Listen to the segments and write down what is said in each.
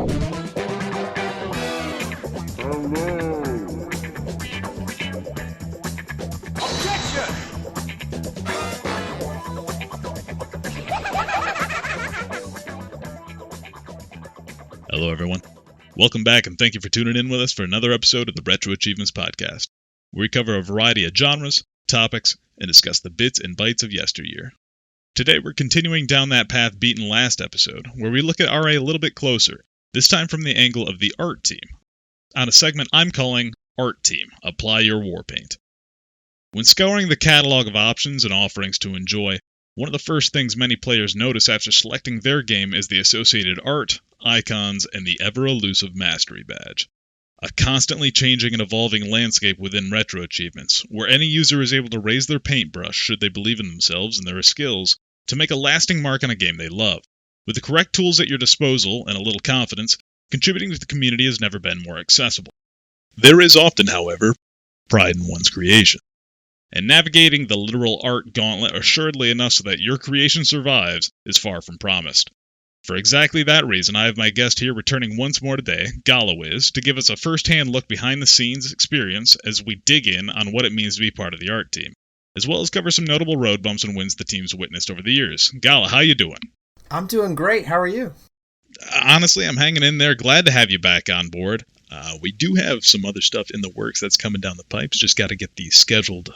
Hello, everyone. Welcome back, and thank you for tuning in with us for another episode of the RetroAchivements podcast, where we cover a variety of genres, topics, and discuss the bits and bytes of yesteryear. Today, we're continuing down that path beaten last episode, where we look at RA a little bit closer, this time from the angle of the art team, on a segment I'm calling Art Team, Apply Your Warpaint. When scouring the catalog of options and offerings to enjoy, one of the first things many players notice after selecting their game is the associated art, icons, and the ever-elusive mastery badge. A constantly changing and evolving landscape within RetroAchivements, where any user is able to raise their paintbrush should they believe in themselves and their skills to make a lasting mark on a game they love. With the correct tools at your disposal and a little confidence, contributing to the community has never been more accessible. There is often, however, pride in one's creation. And navigating the literal art gauntlet assuredly enough so that your creation survives is far from promised. For exactly that reason, I have my guest here returning once more today, Gollawiz, to give us a first-hand look behind-the-scenes experience as we dig in on what it means to be part of the art team, as well as cover some notable road bumps and wins the team's witnessed over the years. Galla, how you doing? I'm doing great. How are you? Honestly, I'm hanging in there. Glad to have you back on board. We do have some other stuff in the works that's coming down the pipes. Just got to get the scheduled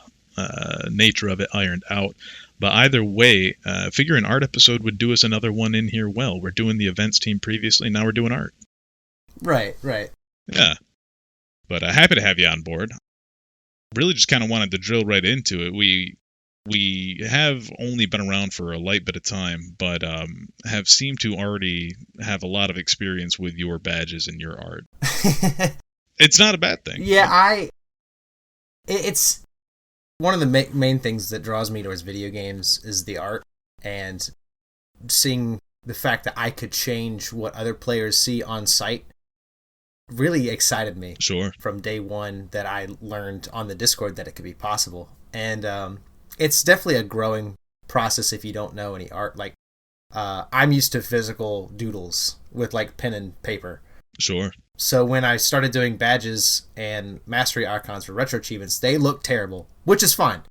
nature of it ironed out. But either way, figure an art episode would do us another one in here well. We're doing the events team previously, now we're doing art. Right. Yeah. But happy to have you on board. Really just kind of wanted to drill right into it. We have only been around for a light bit of time, but have seemed to already have a lot of experience with your badges and your art. It's not a bad thing. Yeah, it's one of the main things that draws me towards video games is the art, and seeing the fact that I could change what other players see on site really excited me. Sure. From day one that I learned on the Discord that it could be possible. And it's definitely a growing process if you don't know any art. Like, I'm used to physical doodles with like pen and paper. Sure. So when I started doing badges and mastery icons for RetroAchivements, they look terrible, which is fine.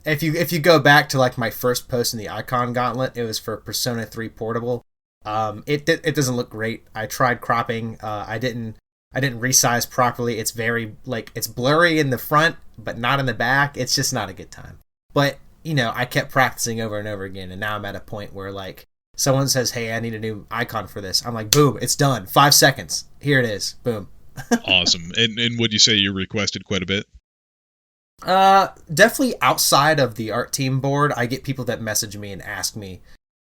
If you go back to like my first post in the icon gauntlet, it was for Persona 3 Portable. It doesn't look great. I tried cropping. I didn't resize properly. It's very it's blurry in the front, but not in the back. It's just not a good time. But I kept practicing over and over again, and now I'm at a point where like someone says, "Hey, I need a new icon for this." I'm like, "Boom! It's done. 5 seconds. Here it is. Boom." Awesome. And would you say you requested quite a bit? Definitely outside of the art team board, I get people that message me and ask me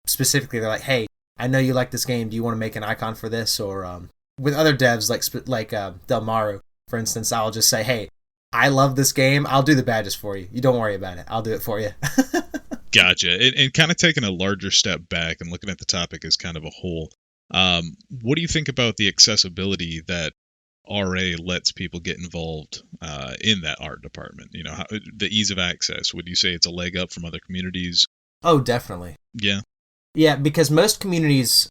specifically. They're like, "Hey, I know you like this game. Do you want to make an icon for this?" Or with other devs like Del Maru, for instance, I'll just say, "Hey, I love this game. I'll do the badges for you. You don't worry about it. I'll do it for you." Gotcha. And kind of taking a larger step back and looking at the topic as kind of a whole, what do you think about the accessibility that RA lets people get involved in that art department? The ease of access. Would you say it's a leg up from other communities? Oh, definitely. Yeah. Yeah, because most communities,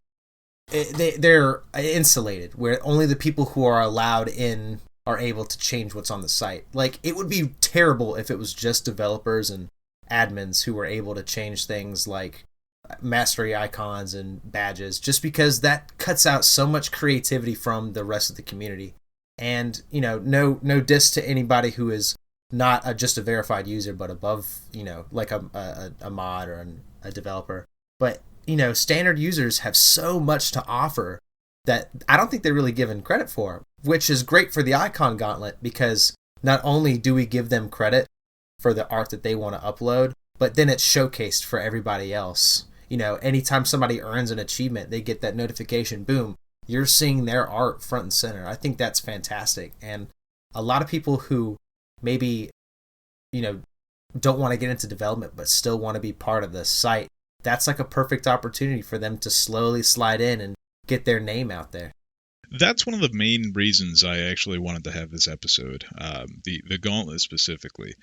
they're insulated, where only the people who are allowed in are able to change what's on the site. Like, it would be terrible if it was just developers and admins who were able to change things like mastery icons and badges, just because that cuts out so much creativity from the rest of the community. And no diss to anybody who is not just a verified user but above like a mod or a developer. But standard users have so much to offer that I don't think they're really given credit for, which is great for the icon gauntlet, because not only do we give them credit for the art that they want to upload, but then it's showcased for everybody else. Anytime somebody earns an achievement, they get that notification, boom, you're seeing their art front and center. I think that's fantastic. And a lot of people who maybe, don't want to get into development but still want to be part of the site, that's like a perfect opportunity for them to slowly slide in and get their name out there. That's one of the main reasons I actually wanted to have this episode, the gauntlet specifically.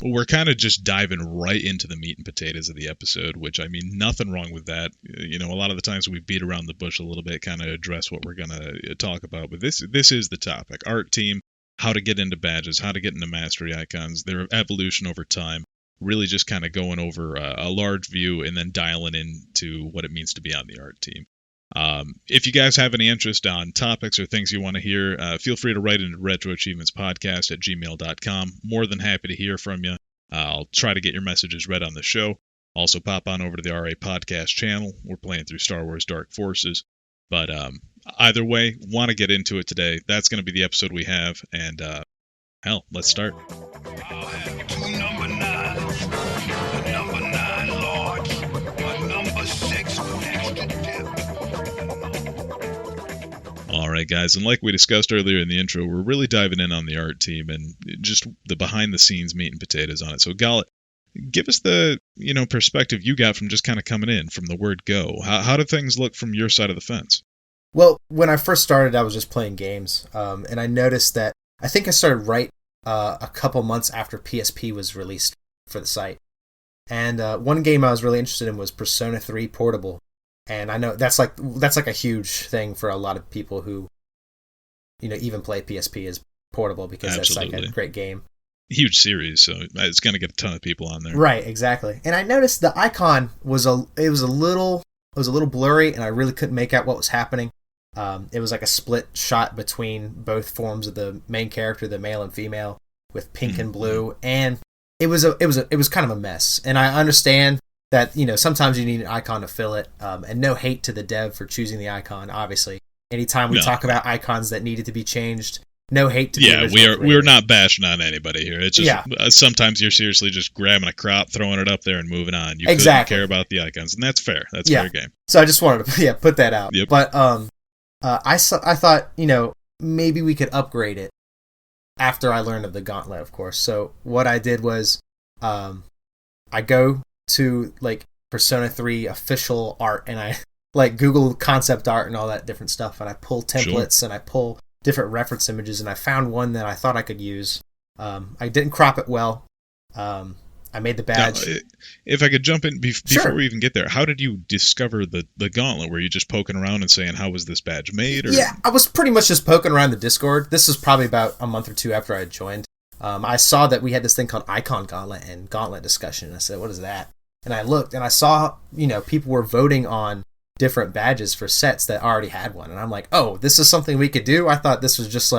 We're kind of just diving right into the meat and potatoes of the episode, which, I mean, nothing wrong with that. You know, a lot of the times we beat around the bush a little bit, kind of address what we're going to talk about. But this is the topic. Art team, how to get into badges, how to get into mastery icons, their evolution over time. Really just kind of going over a large view and then dialing into what it means to be on the art team. If you guys have any interest on topics or things you want to hear, feel free to write into RetroAchievementsPodcast@gmail.com. More than happy to hear from you. I'll try to get your messages read on the show. Also, pop on over to the RA Podcast channel. We're playing through Star Wars Dark Forces. But either way, want to get into it today. That's going to be the episode we have. And hell, let's start. I'll have two number nines, a number 9 large, a number 6 master dip. All right, guys, and like we discussed earlier in the intro, we're really diving in on the art team and just the behind-the-scenes meat and potatoes on it. So, Gollawiz, give us the perspective you got from just kind of coming in from the word go. How do things look from your side of the fence? Well, when I first started, I was just playing games, and I noticed that I think I started right a couple months after PSP was released for the site. And one game I was really interested in was Persona 3 Portable. And I know that's like a huge thing for a lot of people who, even play PSP as portable, because Absolutely. That's like a great game. Huge series, so it's going to get a ton of people on there. Right, exactly. And I noticed the icon was a little blurry, and I really couldn't make out what was happening. It was like a split shot between both forms of the main character, the male and female, with pink and blue, and it was kind of a mess. And I understand that sometimes you need an icon to fill it, and no hate to the dev for choosing the icon. Obviously, anytime we talk about icons that needed to be changed, no hate to the original we're not bashing on anybody here. It's just sometimes you're seriously just grabbing a crop, throwing it up there, and moving on. You couldn't care about the icons, and that's fair. That's fair game. So I just wanted to put that out. Yep. But I thought maybe we could upgrade it after I learned of the gauntlet, of course. So what I did was I go to like Persona 3 official art, and I like Google concept art and all that different stuff, and I pull templates and I pull different reference images, and I found one that I thought I could use. I didn't crop it well. I made the badge. Now, if I could jump in before we even get there, how did you discover the gauntlet? Were you just poking around and saying, how was this badge made? Or? Yeah, I was pretty much just poking around the Discord. This was probably about a month or two after I had joined. I saw that we had this thing called Icon Gauntlet and Gauntlet Discussion. I said, what is that? And I looked, and I saw, people were voting on different badges for sets that already had one. And I'm like, oh, this is something we could do? I thought this was just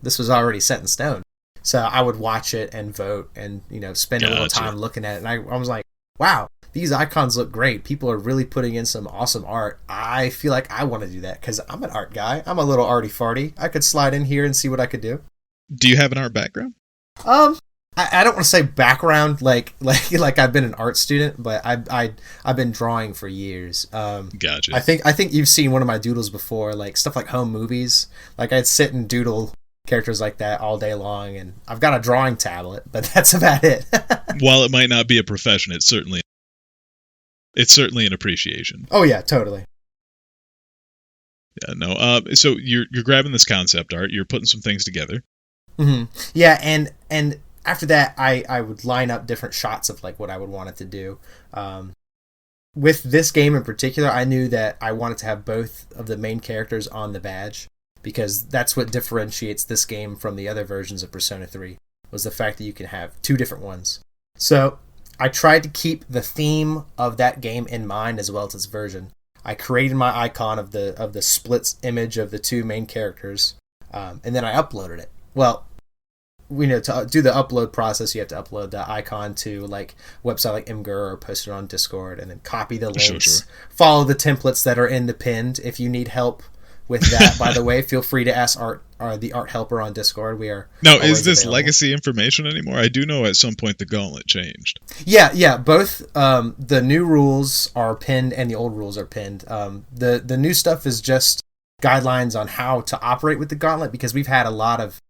this was already set in stone. So I would watch it and vote and, spend a little time looking at it. And I was like, wow, these icons look great. People are really putting in some awesome art. I feel like I want to do that because I'm an art guy. I'm a little arty-farty. I could slide in here and see what I could do. Do you have an art background? I don't want to say background like I've been an art student, but I've been drawing for years. Gotcha. I think you've seen one of my doodles before, like stuff like home movies. Like I'd sit and doodle characters like that all day long, and I've got a drawing tablet, but that's about it. While it might not be a profession, it's certainly an appreciation. Oh yeah, totally. Yeah, no. So you're grabbing this concept art, you're putting some things together. Mm-hmm. Yeah, and after that, I would line up different shots of like what I would want it to do. With this game in particular, I knew that I wanted to have both of the main characters on the badge, because that's what differentiates this game from the other versions of Persona 3, was the fact that you can have two different ones. So I tried to keep the theme of that game in mind as well as its version. I created my icon of the split image of the two main characters, and then I uploaded it. Well, to do the upload process, you have to upload the icon to like a website like Imgur or post it on Discord, and then copy the links, Sure. Follow the templates that are in the pinned. If you need help with that, by the way, feel free to ask the art helper on Discord. We are now. Is this available. Legacy information anymore? I do know at some point the gauntlet changed. Yeah. Both the new rules are pinned and the old rules are pinned. The new stuff is just guidelines on how to operate with the gauntlet, because we've had a lot of,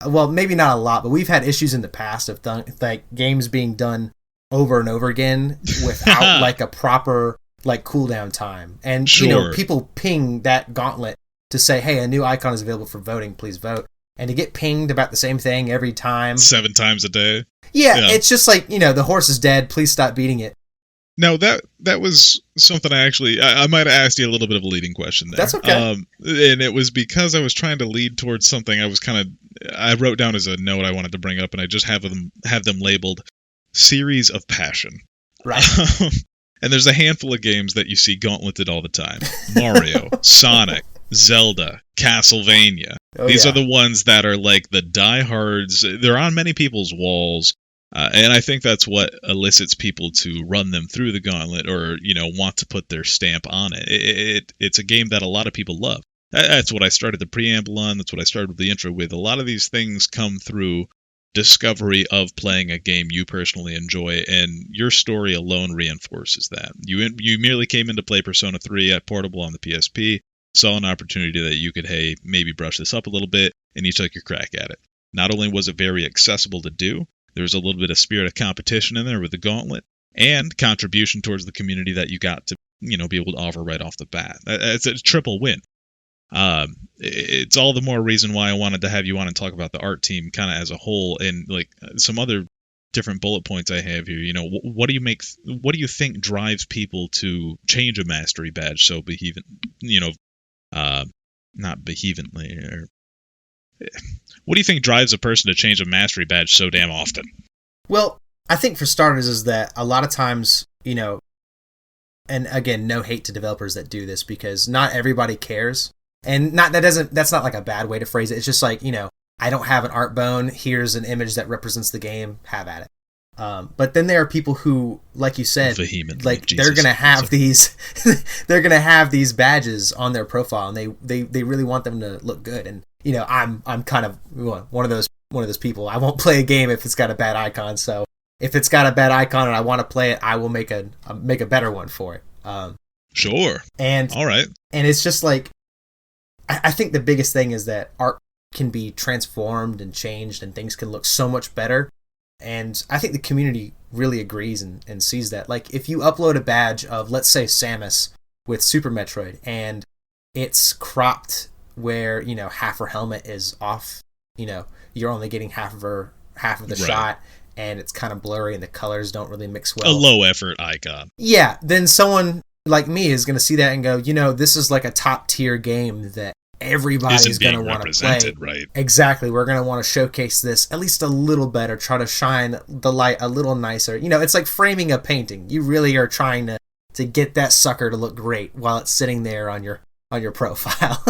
well, maybe not a lot, but we've had issues in the past of like games being done over and over again without like a proper like cooldown time, and Sure. people ping that gauntlet to say, hey, a new icon is available for voting, please vote. and to get pinged about the same thing every time. 7 times a day. Yeah, it's just like, the horse is dead, please stop beating it. No, that was something I might have asked you a little bit of a leading question there. That's okay. And it was because I was trying to lead towards something I wrote down as a note I wanted to bring up, and I just have them labeled Series of Passion. Right. And there's a handful of games that you see gauntleted all the time. Mario, Sonic, Zelda, Castlevania. These are the ones that are like the diehards. They're on many people's walls. And I think that's what elicits people to run them through the gauntlet or, want to put their stamp on it. It's a game that a lot of people love. That's what I started the preamble on. That's what I started the intro with. A lot of these things come through discovery of playing a game you personally enjoy, and your story alone reinforces that. You merely came in to play Persona 3 at Portable on the PSP, saw an opportunity that you could, maybe brush this up a little bit, and you took your crack at it. Not only was it very accessible to do, there was a little bit of spirit of competition in there with the gauntlet, and contribution towards the community that you got to, be able to offer right off the bat. It's a triple win. It's all the more reason why I wanted to have you on and talk about the art team kind of as a whole, and like some other different bullet points I have here. What do you think drives people to change a mastery badge so not vehemently, or what do you think drives a person to change a mastery badge so damn often? Well, I think for starters is that a lot of times, and again, no hate to developers that do this because not everybody cares. And that's not like a bad way to phrase it. It's just like, I don't have an art bone. Here's an image that represents the game. Have at it. But then there are people who, like you said, like they're going to have they're going to have these badges on their profile, and they really want them to look good. And, I'm kind of one of those people. I won't play a game if it's got a bad icon. So if it's got a bad icon and I want to play it, I will make a better one for it. Sure. And all right. And it's just like, I think the biggest thing is that art can be transformed and changed and things can look so much better. And I think the community really agrees and sees that. Like, if you upload a badge of, let's say, Samus with Super Metroid, and it's cropped where, half her helmet is off, you're only getting half of the shot, and it's kind of blurry and the colors don't really mix well. A low effort icon. Yeah, then someone like me is going to see that and go, this is like a top tier game that everybody's going to want to play. Right. Exactly. We're going to want to showcase this at least a little better, try to shine the light a little nicer. It's like framing a painting. You really are trying to get that sucker to look great while it's sitting there on your profile.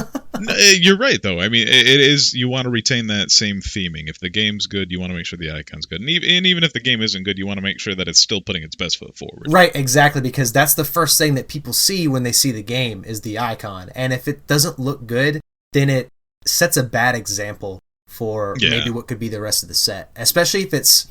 You're right, though. I mean, it is, you want to retain that same theming. If the game's good, you want to make sure the icon's good. And even if the game isn't good, you want to make sure that it's still putting its best foot forward. Right, exactly, because that's the first thing that people see when they see the game is the icon. And if it doesn't look good, then it sets a bad example for maybe what could be the rest of the set. Especially if it's,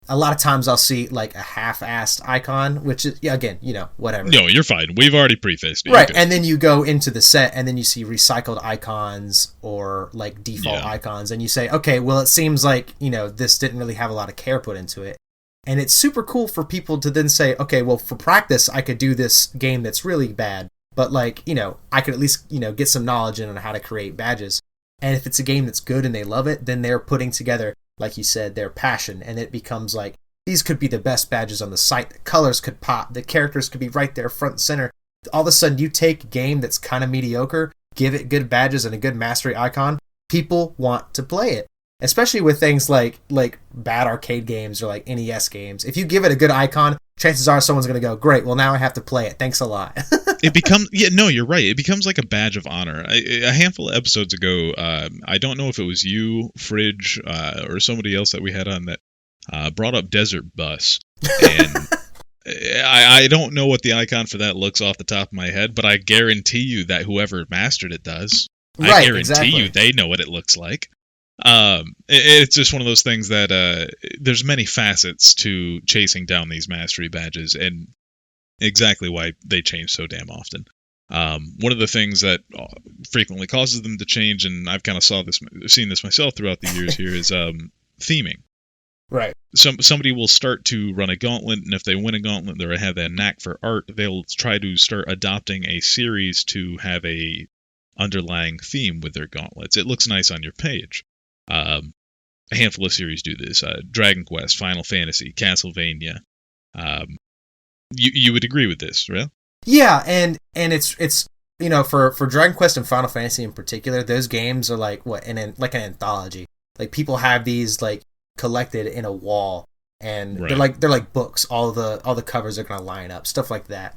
a lot of times I'll see like a half-assed icon, which is, again, whatever. No, you're fine. We've already prefaced it. Right, and then you go into the set and then you see recycled icons or like default icons, and you say, okay, well, it seems like, this didn't really have a lot of care put into it. And it's super cool for people to then say, okay, well, for practice, I could do this game that's really bad, but like, I could at least, get some knowledge in on how to create badges. And if it's a game that's good and they love it, then they're putting together, like you said, their passion, and it becomes like, these could be the best badges on the site. The colors could pop. The characters could be right there front and center. All of a sudden, you take a game that's kind of mediocre, give it good badges and a good mastery icon, people want to play it. Especially with things like bad arcade games or like NES games. If you give it a good icon, chances are someone's going to go, great, well, now I have to play it. Thanks a lot. It becomes, you're right. It becomes like a badge of honor. A handful of episodes ago, I don't know if it was you, Fridge, or somebody else that we had on that brought up Desert Bus. And I don't know what the icon for that looks off the top of my head, but I guarantee you that whoever mastered it does. Right, I guarantee you they know what it looks like. It's just one of those things that there's many facets to chasing down these mastery badges, and exactly why they change so damn often. One of the things that frequently causes them to change, and I've kind of seen this myself throughout the years here, is theming. Right. Somebody will start to run a gauntlet, and if they win a gauntlet, they have that knack for art, they'll try to start adopting a series to have a underlying theme with their gauntlets. It looks nice on your page. A handful of series do this. Dragon Quest, Final Fantasy, Castlevania. You would agree with this, right? Yeah, and it's for Dragon Quest and Final Fantasy in particular, those games are like like an anthology. Like people have these like collected in a wall, and they're like books. All the covers are gonna line up, stuff like that.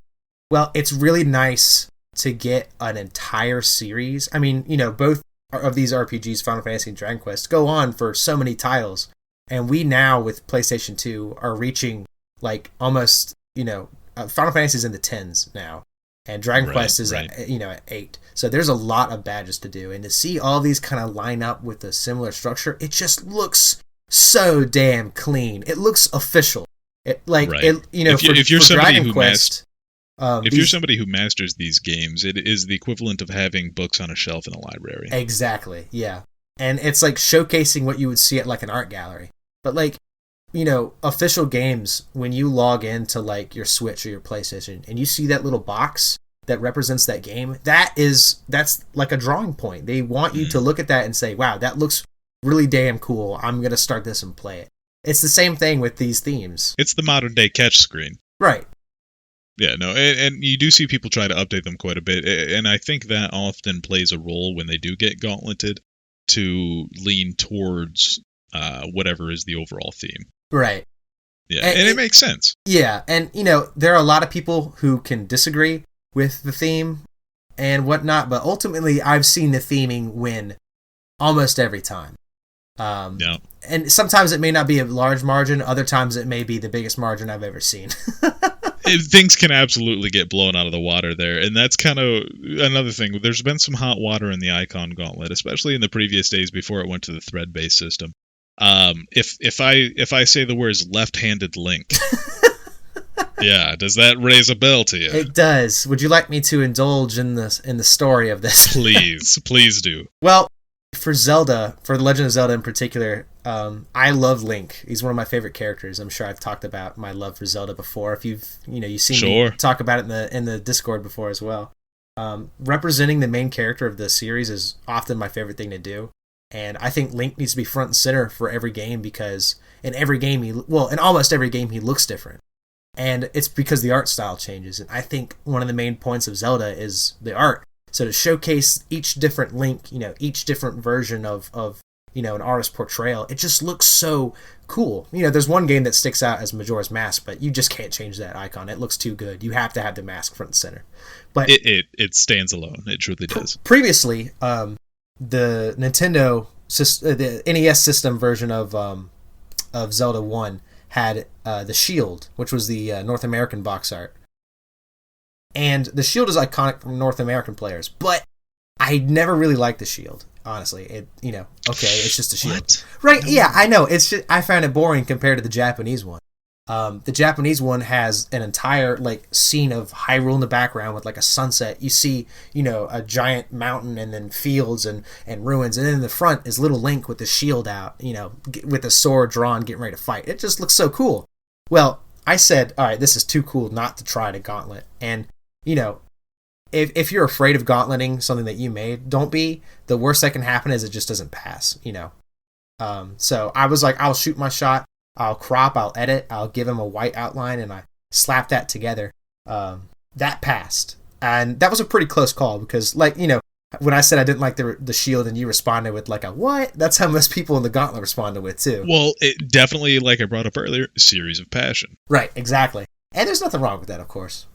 Well, it's really nice to get an entire series. I mean, both of these RPGs, Final Fantasy and Dragon Quest, go on for so many titles, and we now with PlayStation 2 are reaching like almost Final Fantasy's in the 10s now, and Dragon Quest is at 8. So there's a lot of badges to do, and to see all these kind of line up with a similar structure, it just looks so damn clean. It looks official. If you're somebody Dragon who Quest, you're somebody who masters these games, it is the equivalent of having books on a shelf in a library. Exactly, yeah. And it's like showcasing what you would see at like an art gallery. But like, official games, when you log into like your Switch or your PlayStation and you see that little box that represents that game, that's like a drawing point. They want you to look at that and say, wow, that looks really damn cool. I'm going to start this and play it. It's the same thing with these themes. It's the modern day catch screen. Right. Yeah, no, and you do see people try to update them quite a bit, and I think that often plays a role when they do get gauntleted to lean towards whatever is the overall theme. Right. Yeah, and it makes sense. Yeah, and, there are a lot of people who can disagree with the theme and whatnot, but ultimately I've seen the theming win almost every time. Yeah. And sometimes it may not be a large margin, other times it may be the biggest margin I've ever seen. Things can absolutely get blown out of the water there, and that's kind of another thing. There's been some hot water in the icon gauntlet, especially in the previous days before it went to the thread-based system. If I say the words left-handed Link, yeah, does that raise a bell to you? It does. Would you like me to indulge in the story of this? Please do. Well, for Zelda, for The Legend of Zelda in particular, I love Link. He's one of my favorite characters. I'm sure I've talked about my love for Zelda before. If you've seen me talk about it in the Discord before as well. Representing the main character of the series is often my favorite thing to do. And I think Link needs to be front and center for every game because in almost every game he looks different. And it's because the art style changes. And I think one of the main points of Zelda is the art. So to showcase each different Link, each different version of an artist's portrayal, it just looks so cool. There's one game that sticks out as Majora's Mask, but you just can't change that icon. It looks too good. You have to have the mask front and center. But it stands alone. It truly does. Previously, the Nintendo the NES system version of Zelda 1 had the shield, which was the North American box art. And the shield is iconic from North American players, but I never really liked the shield, honestly. It's just a shield. What? Right, no. Yeah, I know. It's just, I found it boring compared to the Japanese one. The Japanese one has an entire scene of Hyrule in the background with a sunset. You see, a giant mountain and then fields and ruins, and then in the front is little Link with the shield out, with the sword drawn, getting ready to fight. It just looks so cool. Well, I said, all right, this is too cool not to try to gauntlet. And if you're afraid of gauntleting something that you made, don't be. The worst that can happen is it just doesn't pass. So I was like, I'll shoot my shot. I'll crop, I'll edit, I'll give him a white outline, and I slap that together. That passed. And that was a pretty close call because, when I said I didn't like the shield and you responded with a what? That's how most people in the gauntlet responded with, too. Well, it definitely, like I brought up earlier, series of passion. Right, exactly. And there's nothing wrong with that, of course.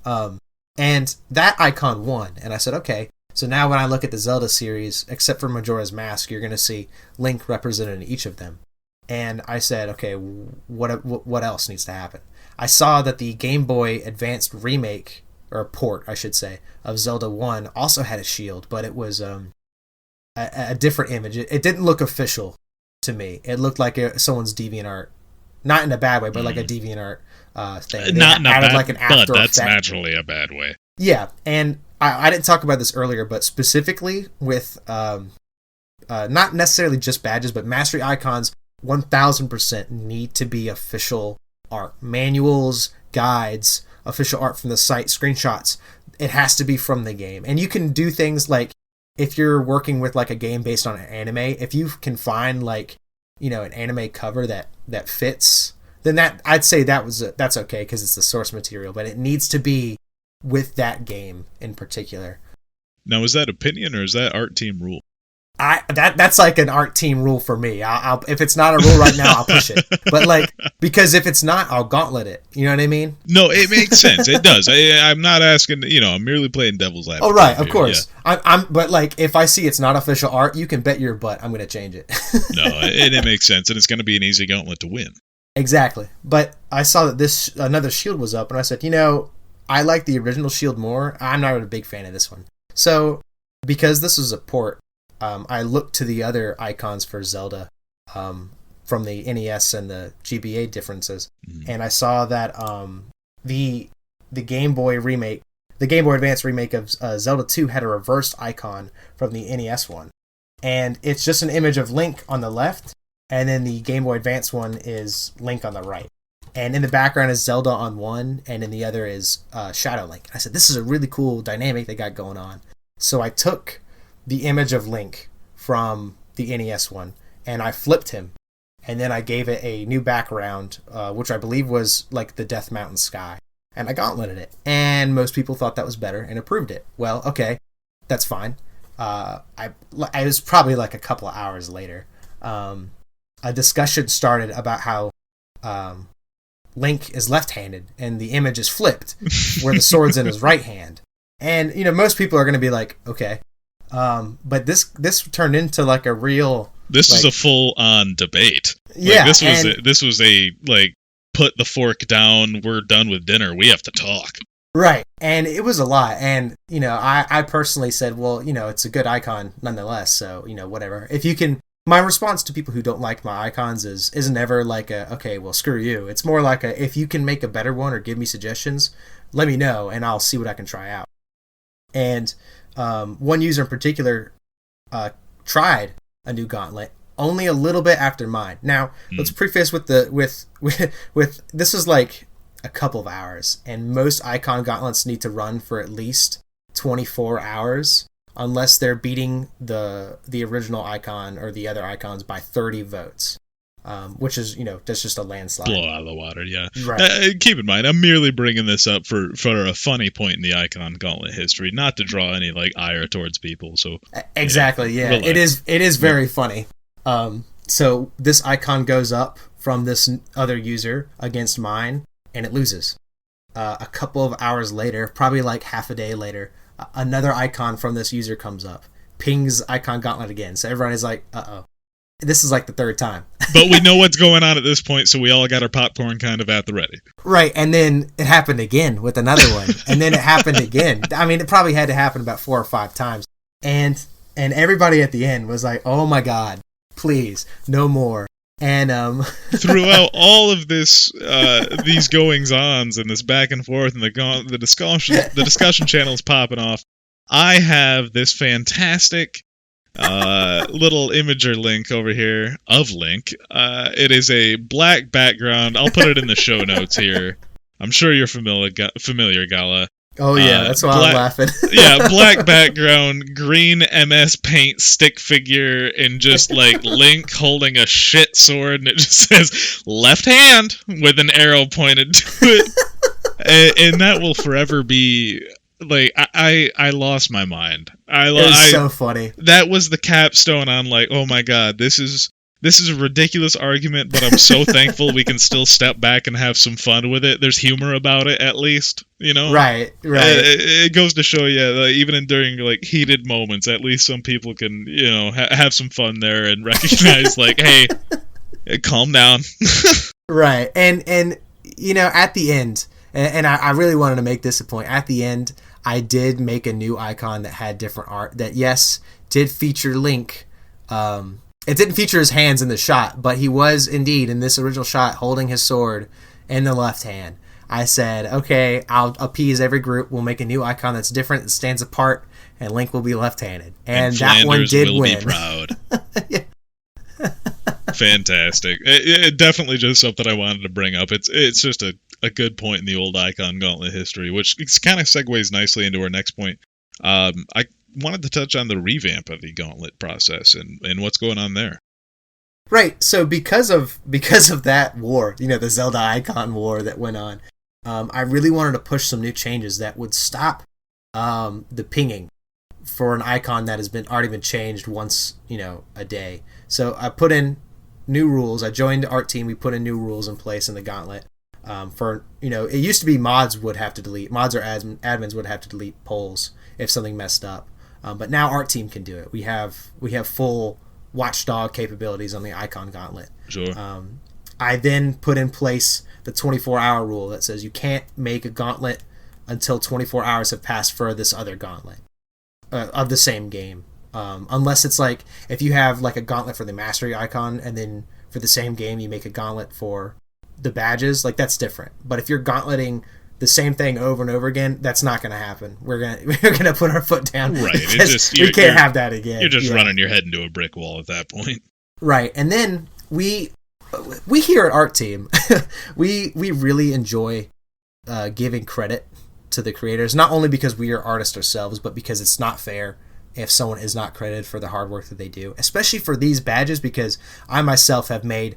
And that icon won. And I said, okay, so now when I look at the Zelda series, except for Majora's Mask, you're going to see Link represented in each of them. And I said, okay, what else needs to happen? I saw that the Game Boy Advanced remake, or port, I should say, of Zelda 1 also had a shield, but it was a different image. It didn't look official to me. It looked like someone's DeviantArt. Not in a bad way, but like a DeviantArt thing. Not in a bad way, but that's effect. Naturally a bad way. Yeah, and I didn't talk about this earlier, but specifically with not necessarily just badges, but mastery icons 1000% need to be official art. Manuals, guides, official art from the site, screenshots. It has to be from the game. And you can do things like if you're working with like a game based on an anime, if you can find like, you know, an anime cover that fits, then I'd say that's okay because it's the source material, but it needs to be with that game in particular. Now, is that opinion or is that art team rule? That's like an art team rule for me. I'll if it's not a rule right now, I'll push it. But like, because if it's not, I'll gauntlet it. You know what I mean? No, it makes sense. It does. I'm not asking. You know, I'm merely playing devil's advocate. Oh right, of here. course. Yeah. I'm. But like, if I see it's not official art, you can bet your butt I'm going to change it. No, it makes sense, and it's going to be an easy gauntlet to win. Exactly. But I saw that another shield was up, and I said, you know, I like the original shield more. I'm not a big fan of this one. So because this is a port. I looked to the other icons for Zelda from the NES and the GBA differences, and I saw that the Game Boy remake, the Game Boy Advance remake of Zelda 2 had a reversed icon from the NES one, and it's just an image of Link on the left, and then the Game Boy Advance one is Link on the right, and in the background is Zelda on one, and in the other is Shadow Link. I said, this is a really cool dynamic they got going on, so I took the image of Link from the NES one, and I flipped him, and then I gave it a new background, which I believe was like the Death Mountain sky, and I gauntleted it, and most people thought that was better and approved it. Well, okay, that's fine. I was probably like a couple of hours later. A discussion started about how Link is left-handed, and the image is flipped, where the sword's in his right hand, and you know most people are going to be like, okay. But this turned into like a real. This is a full-on debate. Yeah, this was a like put the fork down. We're done with dinner. We have to talk. Right, and it was a lot. And you know, I personally said, well, you know, it's a good icon nonetheless. So you know, whatever. If you can, my response to people who don't like my icons is never like a okay, well, screw you. It's more like a if you can make a better one or give me suggestions, let me know, and I'll see what I can try out. And one user in particular tried a new gauntlet only a little bit after mine. Now, let's preface with this is like a couple of hours, and most icon gauntlets need to run for at least 24 hours unless they're beating the original icon or the other icons by 30 votes. Which is, you know, that's just a landslide. Blow out of the water, yeah. Right. Keep in mind, I'm merely bringing this up for a funny point in the icon gauntlet history, not to draw any like ire towards people. So exactly, yeah. Relax. It is very funny. So this icon goes up from this other user against mine, and it loses. A couple of hours later, probably like half a day later, another icon from this user comes up, pings icon gauntlet again. So everyone is like, uh-oh. This is like the third time. But we know what's going on at this point, so we all got our popcorn kind of at the ready. Right, and then it happened again with another one, and then it happened again. I mean, it probably had to happen about 4 or 5 times. And everybody at the end was like, oh my god, please, no more. And throughout all of this, these goings-ons and this back and forth and the discussion channels popping off, I have this fantastic little imager link over here of Link. It is a black background. I'll put it in the show notes here. I'm sure you're familiar, Gala. Oh yeah, that's why I'm laughing. Yeah, black background, green MS Paint stick figure, and just like Link holding a shit sword, and it just says left hand with an arrow pointed to it. And that will forever be like I lost my mind. It's so funny. That was the capstone on like, oh my god, this is a ridiculous argument, but I'm so thankful we can still step back and have some fun with it. There's humor about it, at least, you know. Right. It goes to show you, like, even during like heated moments, at least some people can, you know, have some fun there and recognize like, hey, calm down. Right, and you know, at the end, and I really wanted to make this a point. At the end, I did make a new icon that had different art that, yes, did feature Link. It didn't feature his hands in the shot, but he was indeed in this original shot holding his sword in the left hand. I said, okay, I'll appease every group. We'll make a new icon that's different, that stands apart, and Link will be left-handed. And that one did will win. Be proud. Fantastic. It definitely just something I wanted to bring up. It's just a good point in the old icon gauntlet history, which kind of segues nicely into our next point. wanted to touch on the revamp of the gauntlet process and what's going on there. Right. So because of that war, the Zelda icon war that went on, I really wanted to push some new changes that would stop the pinging for an icon that has already been changed once, a day. So I put in new rules. I joined the art team. We put in new rules in place in the gauntlet. It used to be mods or admins would have to delete polls if something messed up. But now art team can do it. We have full watchdog capabilities on the icon gauntlet. Sure. I then put in place the 24-hour rule that says you can't make a gauntlet until 24 hours have passed for this other gauntlet of the same game. Unless it's like if you have like a gauntlet for the mastery icon and then for the same game you make a gauntlet for the badges, like that's different. But if you're gauntleting the same thing over and over again, that's not going to happen. We're gonna put our foot down. Right. We can't have that again. You're just running your head into a brick wall at that point. Right. And then we here at Art Team, we really enjoy giving credit to the creators, not only because we are artists ourselves, but because it's not fair if someone is not credited for the hard work that they do, especially for these badges, because I myself have made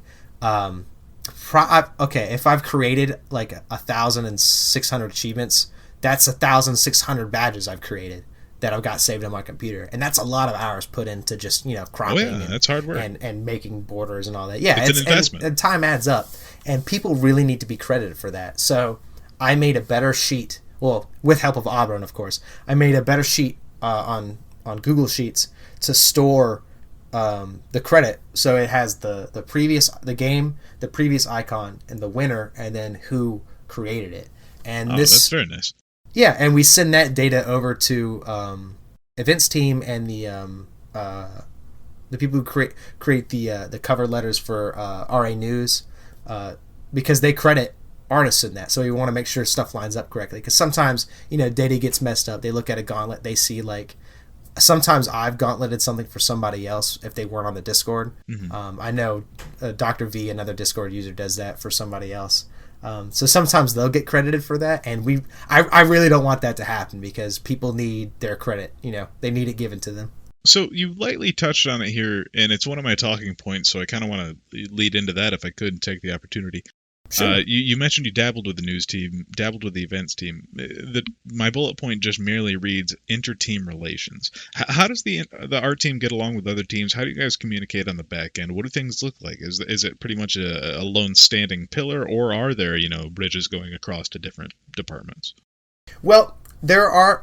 if I've created like 1,600 achievements, that's 1,600 badges I've created that I've got saved on my computer, and that's a lot of hours put into just cropping that's hard work and making borders and all that. Yeah, it's an investment, and time adds up, and people really need to be credited for that. So I made a better sheet, with help of Auburn, of course. I made a better sheet on Google Sheets to store the credit, so it has the game, the previous icon, and the winner, and then who created it. And that's very nice. Yeah, and we send that data over to events team and the people who create the cover letters for RA News, because they credit artists in that. So we want to make sure stuff lines up correctly, because sometimes data gets messed up. They look at a gauntlet, they see like. Sometimes I've gauntleted something for somebody else if they weren't on the Discord. Mm-hmm. I know Dr. V, another Discord user, does that for somebody else. So sometimes they'll get credited for that, and I really don't want that to happen, because people need their credit. They need it given to them. So you lightly touched on it here, and it's one of my talking points, so I kind of want to lead into that if I could and take the opportunity. Sure. You mentioned you dabbled with the news team, dabbled with the events team. My bullet point just merely reads inter-team relations. How does the art team get along with other teams? How do you guys communicate on the back end? What do things look like? Is it pretty much a lone standing pillar, or are there bridges going across to different departments? Well, there are.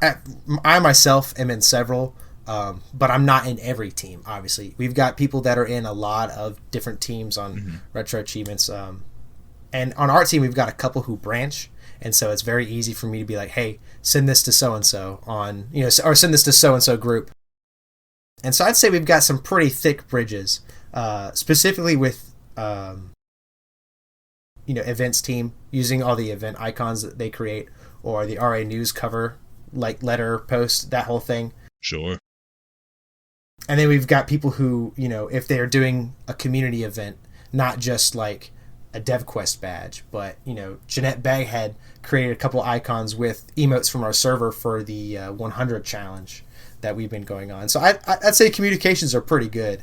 I myself am in several, but I'm not in every team. Obviously, we've got people that are in a lot of different teams on RetroAchivements. And on our team, we've got a couple who branch, and so it's very easy for me to be like, hey, send this to so-and-so or send this to so-and-so group. And so I'd say we've got some pretty thick bridges, specifically with, events team, using all the event icons that they create, or the RA News cover, like letter, post, that whole thing. Sure. And then we've got people who, if they're doing a community event, not just like a DevQuest badge, but JenetteBaghead created a couple icons with emotes from our server for the 100 challenge that we've been going on. So I'd say communications are pretty good.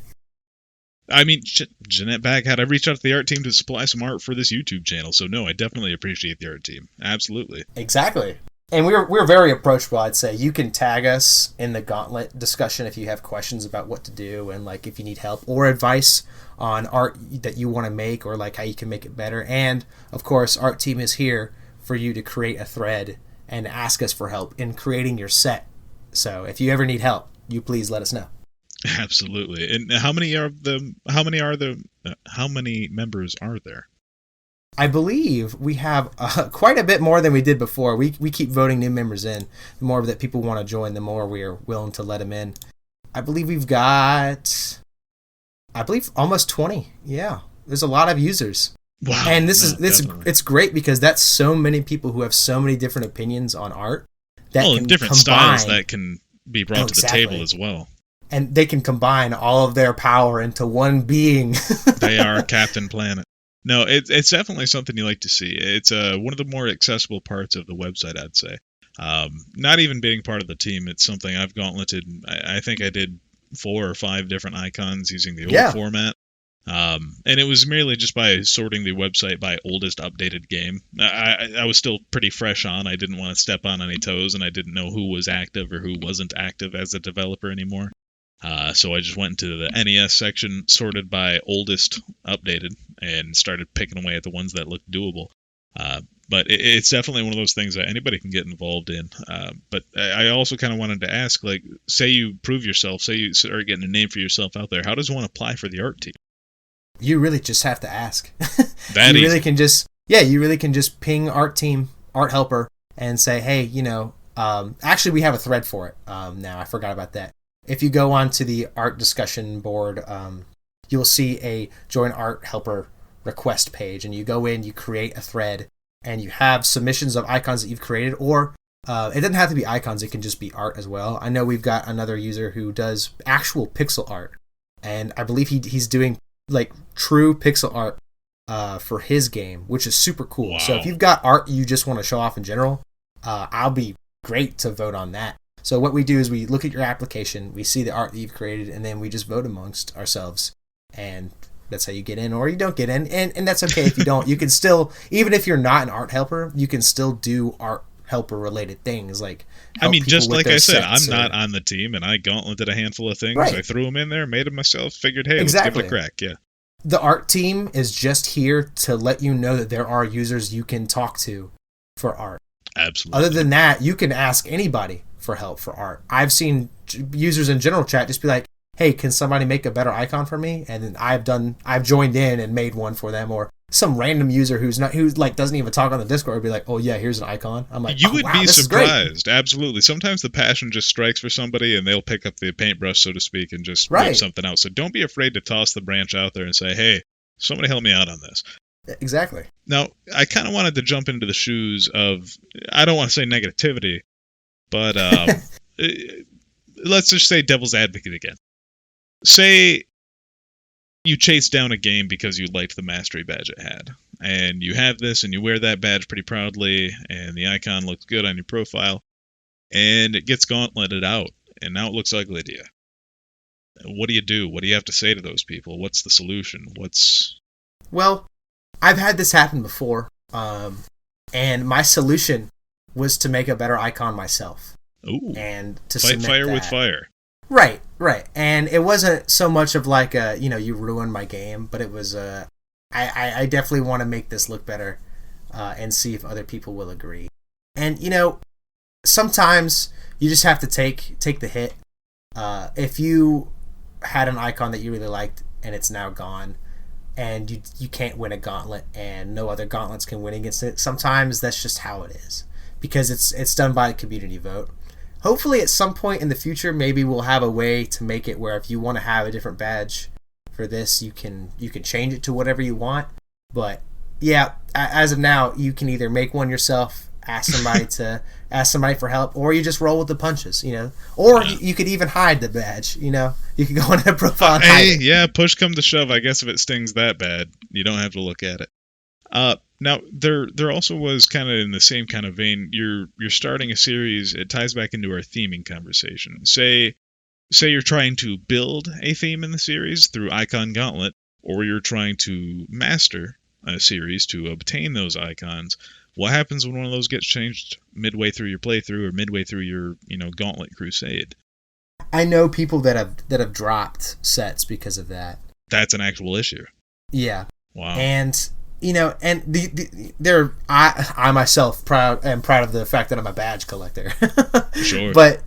I mean, JenetteBaghead, I've reached out to the art team to supply some art for this YouTube channel, so no, I definitely appreciate the art team. Absolutely. Exactly. And we're very approachable, I'd say. You can tag us in the Gauntlet discussion if you have questions about what to do, and like if you need help or advice on art that you want to make, or like how you can make it better. And of course, Art Team is here for you to create a thread and ask us for help in creating your set. So if you ever need help, you please let us know. Absolutely. And how many members are there? I believe we have quite a bit more than we did before. We keep voting new members in. The more that people want to join, the more we are willing to let them in. I believe we've got, almost 20. Yeah, there's a lot of users. Wow. And it's great, because that's so many people who have so many different opinions on art. And different styles that can be brought to the table as well. And they can combine all of their power into one being. They are Captain Planet. No, it's definitely something you like to see. It's one of the more accessible parts of the website, I'd say. Not even being part of the team, it's something I've gauntleted. I think I did 4 or 5 different icons using the old format. And it was merely just by sorting the website by oldest updated game. I was still pretty fresh on. I didn't want to step on any toes, and I didn't know who was active or who wasn't active as a developer anymore. So I just went into the NES section, sorted by oldest updated, and started picking away at the ones that looked doable. But it's definitely one of those things that anybody can get involved in. But I also kind of wanted to ask, like, say you prove yourself, say you start getting a name for yourself out there, how does one apply for the art team? You really just have to ask. That you easy. really can just, you really can just ping art team, art helper, and say, hey, actually we have a thread for it. Now I forgot about that. If you go onto the art discussion board, you'll see a join art helper request page, and you go in, you create a thread, and you have submissions of icons that you've created, or it doesn't have to be icons, it can just be art as well. I know we've got another user who does actual pixel art, and I believe he's doing like true pixel art for his game, which is super cool. Wow. So if you've got art you just want to show off in general, I'll be great to vote on that. So what we do is we look at your application, we see the art that you've created, and then we just vote amongst ourselves, and that's how you get in, or you don't get in, and that's okay if you don't. You can still, even if you're not an art helper, you can still do art helper related things, like I mean, just like I said, I'm sets not on the team, and I gauntleted a handful of things. Right. I threw them in there, made them myself, figured, hey, Exactly. let's give it a crack. Yeah. The art team is just here to let you know that there are users you can talk to for art. Absolutely. Other than that, you can ask anybody for help for art. I've seen users in general chat just be like, hey, can somebody make a better icon for me? And then I've joined in and made one for them. Or some random user who doesn't even talk on the Discord would be like, oh yeah, here's an icon. I'm like, you would be this is great. surprised. Absolutely. Sometimes the passion just strikes for somebody, and they'll pick up the paintbrush, so to speak, and just whip something out. So don't be afraid to toss the branch out there and say, hey, somebody help me out on this. Exactly. Now, I kind of wanted to jump into the shoes of, I don't want to say negativity, but let's just say devil's advocate again. Say you chase down a game because you liked the mastery badge it had, and you have this and you wear that badge pretty proudly, and the icon looks good on your profile, and it gets gauntleted out, and now it looks ugly to you. What do you do? What do you have to say to those people? What's the solution? Well, I've had this happen before, and my solution was to make a better icon myself. Ooh, and to fight fire with fire. Right. And it wasn't so much of like you ruined my game, but it was I definitely want to make this look better and see if other people will agree. And sometimes you just have to take the hit. If you had an icon that you really liked and it's now gone, and you can't win a gauntlet and no other gauntlets can win against it, sometimes that's just how it is, because it's done by a community vote. Hopefully at some point in the future, maybe we'll have a way to make it where if you want to have a different badge for this, you can change it to whatever you want. But yeah, as of now, you can either make one yourself, ask somebody for help, or you just roll with the punches, Or you could even hide the badge, You could go into a profile and hide it. Yeah, push come to shove. I guess if it stings that bad, you don't have to look at it. Now, there also was kind of in the same kind of vein, you're starting a series, it ties back into our theming conversation. Say you're trying to build a theme in the series through Icon Gauntlet, or you're trying to master a series to obtain those icons. What happens when one of those gets changed midway through your playthrough or midway through your, Gauntlet Crusade? I know people that have dropped sets because of that. That's an actual issue. Yeah. Wow. And I myself am proud of the fact that I'm a badge collector. Sure. But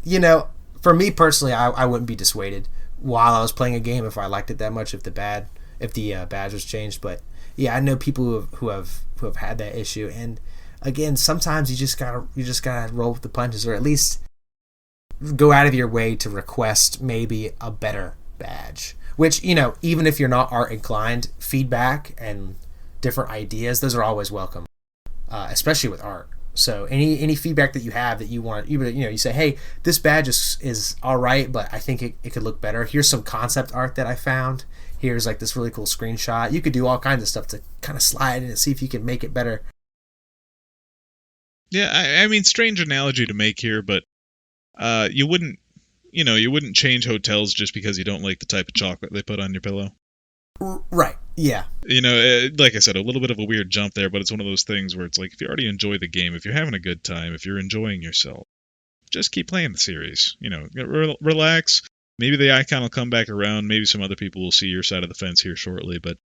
for me personally, I wouldn't be dissuaded while I was playing a game if I liked it that much if the badge was changed. But yeah, I know people who have had that issue, and again, sometimes you just gotta roll with the punches, or at least go out of your way to request maybe a better badge. Which even if you're not art inclined, feedback and different ideas, those are always welcome, especially with art. So any feedback that you have that you want, you say, hey, this badge is all right, but I think it could look better. Here's some concept art that I found. Here's like this really cool screenshot. You could do all kinds of stuff to kind of slide in and see if you can make it better. Yeah, I mean, strange analogy to make here, but you wouldn't change hotels just because you don't like the type of chocolate they put on your pillow. Right. Yeah. Like I said, a little bit of a weird jump there, but it's one of those things where it's like, if you already enjoy the game, if you're having a good time, if you're enjoying yourself, just keep playing the series. Relax. Maybe the icon will come back around. Maybe some other people will see your side of the fence here shortly, but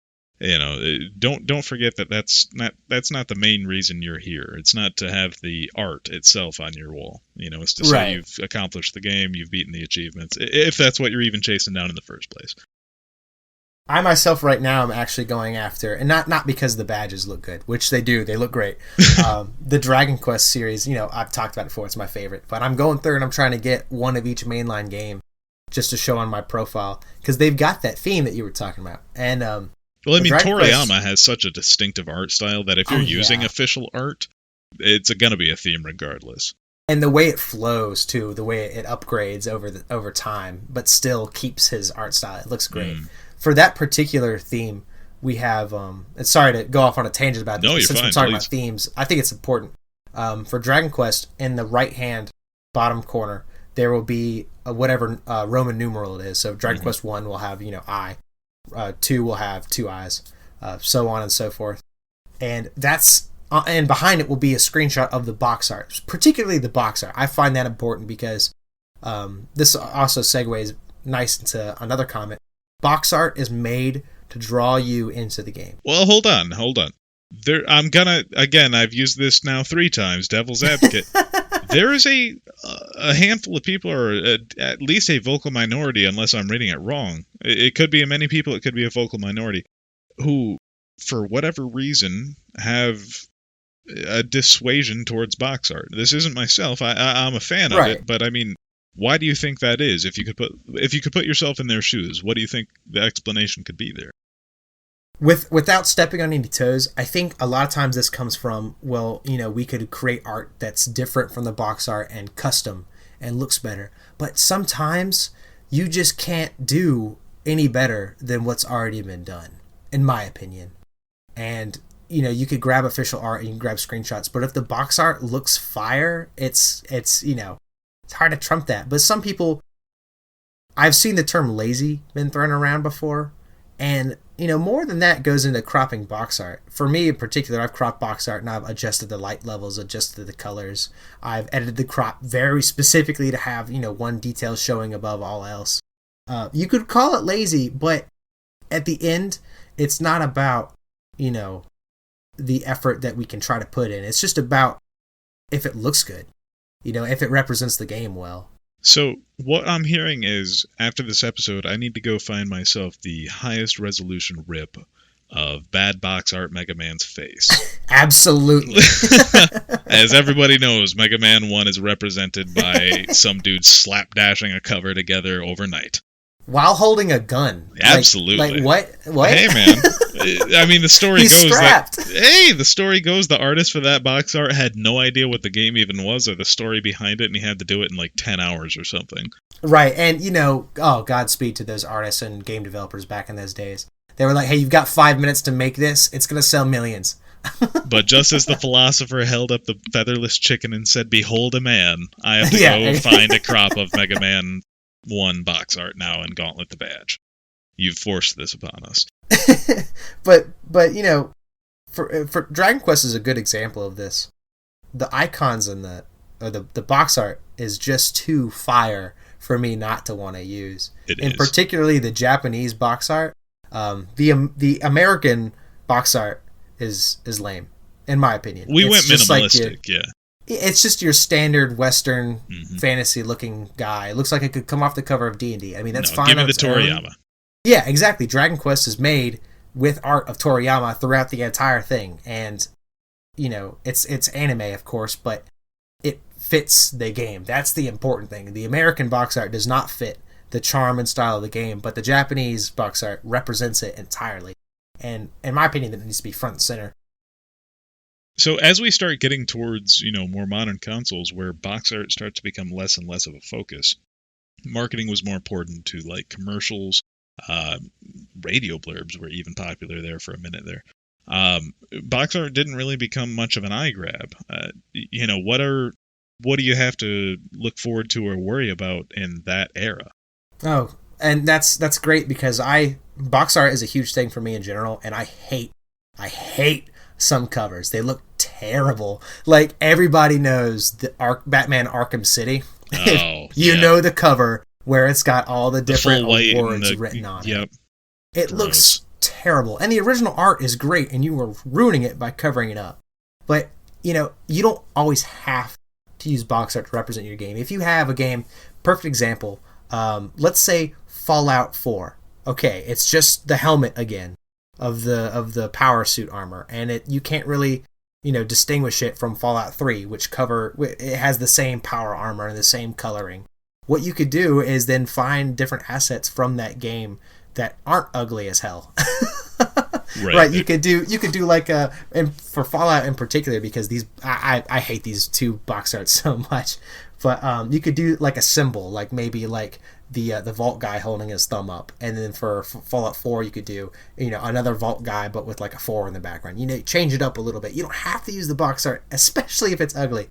don't forget that that's not the main reason you're here. It's not to have the art itself on your wall. It's to say you've accomplished the game, you've beaten the achievements, if that's what you're even chasing down in the first place. I myself right now am actually going after, and not because the badges look good, which they do, they look great. The Dragon Quest series, I've talked about it before, it's my favorite, but I'm going through and I'm trying to get one of each mainline game just to show on my profile, because they've got that theme that you were talking about. And well, I mean, Toriyama has such a distinctive art style that if you're using official art, it's going to be a theme regardless. And the way it flows, too, the way it upgrades over time, but still keeps his art style. It looks great. For that particular theme, we have... sorry to go off on a tangent about this, but since we're talking about themes, I think it's important. For Dragon Quest, in the right-hand bottom corner, there will be whatever Roman numeral it is. So Dragon Quest 1 will have, I. 2 will have 2 eyes, so on and so forth. And that's and behind it will be a screenshot of the box art, particularly the box art. I find that important because this also segues nice into another comment. Box art is made to draw you into the game. Well, hold on. I'm gonna, again, I've used this now 3 times, devil's advocate. There is a handful of people, or at least a vocal minority, unless I'm reading it wrong. It could be many people, it could be a vocal minority, who, for whatever reason, have a dissuasion towards box art. This isn't myself. I'm a fan of it, but I mean, why do you think that is? If you could put yourself in their shoes, what do you think the explanation could be there? Without stepping on any toes, I think a lot of times this comes from, we could create art that's different from the box art and custom and looks better. But sometimes you just can't do any better than what's already been done, in my opinion. And, you could grab official art and you can grab screenshots, but if the box art looks fire, it's hard to trump that. But some people, I've seen the term lazy been thrown around before, and more than that goes into cropping box art. For me in particular, I've cropped box art and I've adjusted the light levels, adjusted the colors. I've edited the crop very specifically to have, one detail showing above all else. You could call it lazy, but at the end, it's not about, the effort that we can try to put in. It's just about if it looks good, if it represents the game well. So what I'm hearing is, after this episode, I need to go find myself the highest resolution rip of bad box art Mega Man's face. Absolutely. As everybody knows, Mega Man 1 is represented by some dude slapdashing a cover together overnight. While holding a gun. Absolutely. What? Hey, man. I mean, the story He's goes strapped. The artist for that box art had no idea what the game even was or the story behind it, and he had to do it in like 10 hours or something. Right, and Godspeed to those artists and game developers back in those days. They were like, hey, you've got 5 minutes to make this. It's going to sell millions. But just as the philosopher held up the featherless chicken and said, behold a man, I have to go find a crop of Mega Man 1 box art now and Gauntlet the badge. You've forced this upon us. but for Dragon Quest is a good example of this. The icons in the box art is just too fire for me not to want to use. Particularly the Japanese box art. The American box art is lame, in my opinion. We went minimalistic, yeah. It's just your standard Western fantasy-looking guy. It looks like it could come off the cover of D&D. I mean, that's fine. Give me the Toriyama. Yeah, exactly. Dragon Quest is made with art of Toriyama throughout the entire thing, and it's anime, of course, but it fits the game. That's the important thing. The American box art does not fit the charm and style of the game, but the Japanese box art represents it entirely. And in my opinion, that needs to be front and center. So as we start getting towards, more modern consoles where box art starts to become less and less of a focus, marketing was more important to like commercials. Radio blurbs were even popular there for a minute there. Box art didn't really become much of an eye grab. What do you have to look forward to or worry about in that era? Oh, and that's great because box art is a huge thing for me in general, and I hate some covers. They look terrible. Like, everybody knows the Batman Arkham City. Oh, you know the cover where it's got all the different awards written on it. It looks terrible. And the original art is great, and you are ruining it by covering it up. But, you don't always have to use box art to represent your game. If you have a game, perfect example, let's say Fallout 4. Okay, it's just the helmet again of the power suit armor, and you can't really distinguish it from Fallout 3, which it has the same power armor and the same coloring. What you could do is then find different assets from that game that aren't ugly as hell. Right. You could do like and for Fallout in particular, because I hate these two box arts so much, but you could do like a symbol, like maybe like the vault guy holding his thumb up, and then for Fallout 4 you could do another vault guy but with like a 4 in the background. Change it up a little bit. You don't have to use the box art, especially if it's ugly.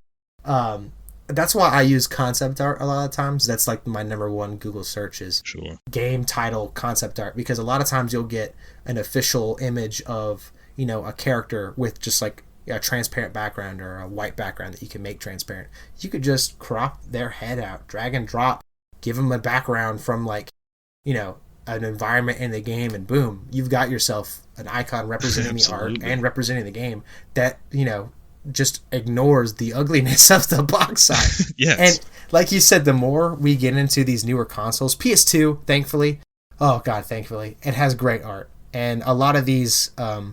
That's why I use concept art a lot of times. That's like my number one Google search is game title concept art, because a lot of times you'll get an official image of a character with just like a transparent background or a white background that you can make transparent. You could just crop their head out, drag and drop, give them a background from like an environment in the game, and boom, you've got yourself an icon representing the art and representing the game that just ignores the ugliness of the box art. Yes. And like you said, the more we get into these newer consoles, PS2, thankfully, it has great art. And a lot of these, a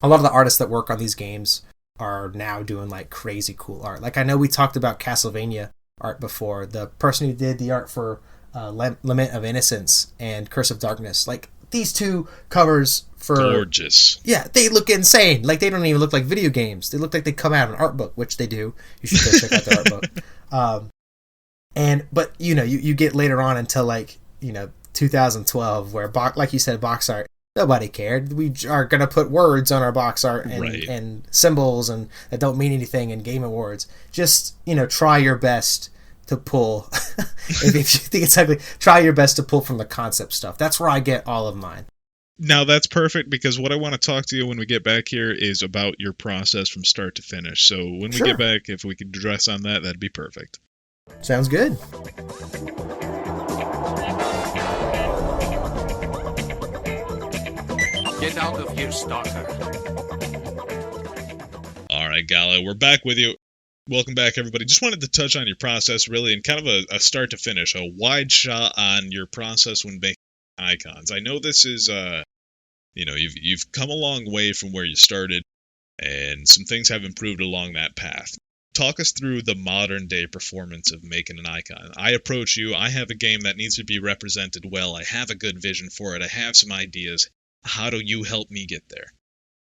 lot of the artists that work on these games are now doing like crazy cool art. Like, I know we talked about Castlevania art before. The person who did the art for Lament of Innocence and Curse of Darkness, like these two covers for gorgeous. Yeah, they look insane. Like, they don't even look like video games. They look like they come out of an art book, which they do. You should go check out the art book. But you get later on until like 2012, where like you said, box art, nobody cared. We are gonna put words on our box art and symbols and that don't mean anything in Game Awards. Just try your best to pull. If you think it's ugly, try your best to pull from the concept stuff. That's where I get all of mine. Now that's perfect, because what I want to talk to you when we get back here is about your process from start to finish. So when we get back, if we could address on that, that'd be perfect. Sounds good. Get out of here, stalker. All right, Gala, we're back with you. Welcome back, everybody. Just wanted to touch on your process, really, and kind of a start to finish, a wide shot on your process when making icons. I know this is, you've come a long way from where you started, and some things have improved along that path. Talk us through the modern day performance of making an icon. I approach you, I have a game that needs to be represented well, I have a good vision for it, I have some ideas. How do you help me get there?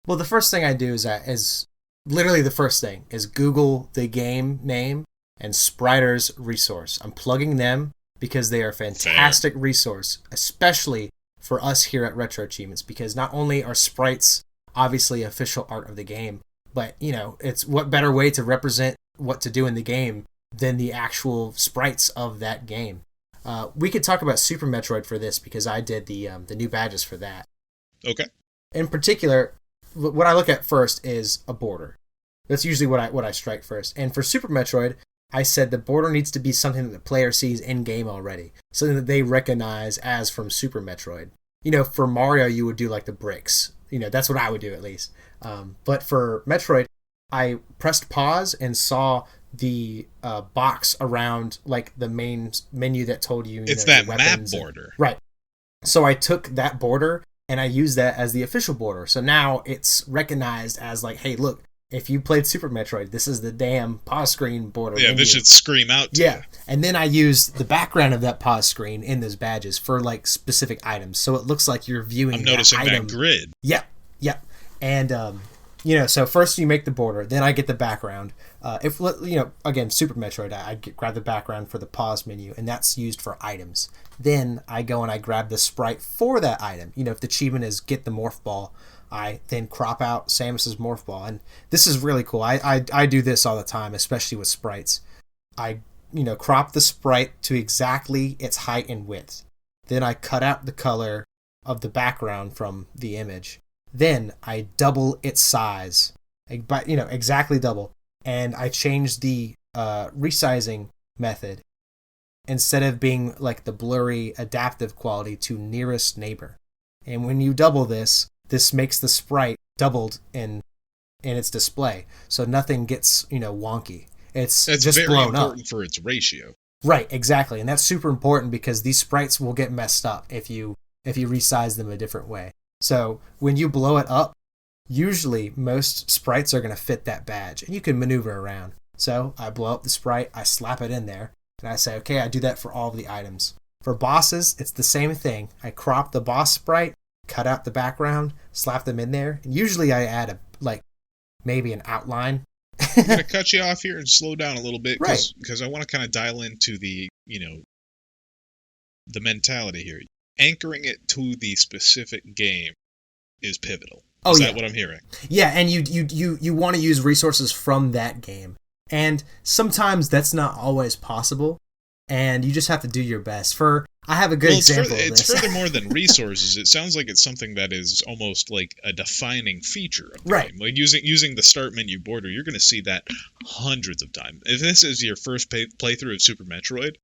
Well, the first thing I do is literally the first thing is Google the game name and Sprites resource. I'm plugging them because they are a fantastic resource, especially for us here at RetroAchivements, because not only are Sprites obviously official art of the game, but it's what better way to represent what to do in the game than the actual sprites of that game. We could talk about Super Metroid for this, because I did the new badges for that. Okay. In particular, what I look at first is a border. That's usually what I strike first. And for Super Metroid, I said the border needs to be something that the player sees in game already, something that they recognize as from Super Metroid. For Mario, you would do like the bricks. That's what I would do, at least. But for Metroid, I pressed pause and saw the box around like the main menu that told you. It's that map border, right? So I took that border and I used that as the official border. So now it's recognized as like, hey, look, if you played Super Metroid, this is the damn pause screen border. Yeah, this should scream out to you. And then I used the background of that pause screen in those badges for like specific items. So it looks like you're viewing I'm noticing that item. That grid. Yep. And, so first you make the border, then I get the background. Again, Super Metroid, I grab the background for the pause menu, and that's used for items. Then I go and I grab the sprite for that item. If the achievement is get the morph ball, I then crop out Samus's morph ball. And this is really cool. I do this all the time, especially with sprites. I crop the sprite to exactly its height and width. Then I cut out the color of the background from the image. Then I double its size, exactly double. And I change the resizing method instead of being like the blurry adaptive quality to nearest neighbor. And when you double this makes the sprite doubled in its display, so nothing gets wonky. It's just very blown important up for its ratio. Right, exactly, and that's super important because these sprites will get messed up if you resize them a different way. So when you blow it up, usually most sprites are going to fit that badge, and you can maneuver around. So I blow up the sprite, I slap it in there, and I say, okay, I do that for all of the items. For bosses, it's the same thing. I crop the boss sprite, cut out the background, slap them in there, and usually I add maybe an outline. I'm going to cut you off here and slow down a little bit because Right. I want to kind of dial into the mentality here. Anchoring it to the specific game is pivotal. Is that what I'm hearing? Yeah, and you want to use resources from that game. And sometimes that's not always possible, and you just have to do your best. I have a good example of this. It's further more than resources. It sounds like it's something that is almost like a defining feature of the game. Like using the start menu border, you're going to see that hundreds of times. If this is your first playthrough of Super Metroid,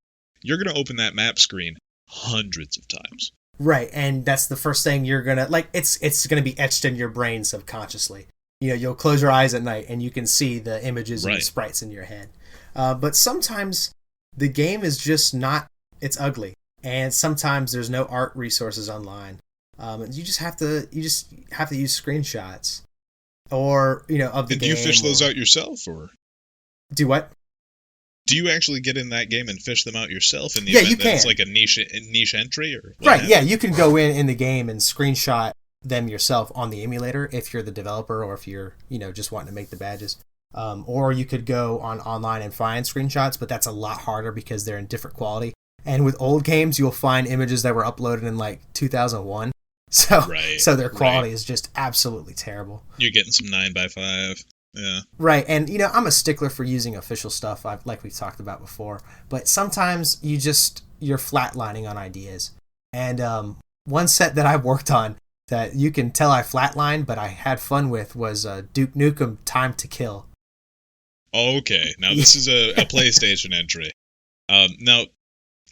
you're going to open that map screen hundreds of times. Right, and that's the first thing you're going to... it's going to be etched in your brain subconsciously. You'll close your eyes at night and you can see the images and the sprites in your head. But sometimes the game is just not... It's ugly. And sometimes there's no art resources online. You just have to use screenshots or of the game. Do you fish those out yourself, or do what? Do you actually get in that game and fish them out yourself in the event that can. It's like a niche entry, or right? Yeah, you can go in the game and screenshot them yourself on the emulator if you're the developer or if you're just wanting to make the badges. Or you could go online and find screenshots, but that's a lot harder because they're in different quality. And with old games, you'll find images that were uploaded in 2001. So their quality is just absolutely terrible. You're getting some 9x5. Yeah. Right. And, I'm a stickler for using official stuff, like we've talked about before. But sometimes you're flatlining on ideas. And one set that I worked on that you can tell I flatlined, but I had fun with was Duke Nukem Time to Kill. Okay. Now, this is a PlayStation entry. Now,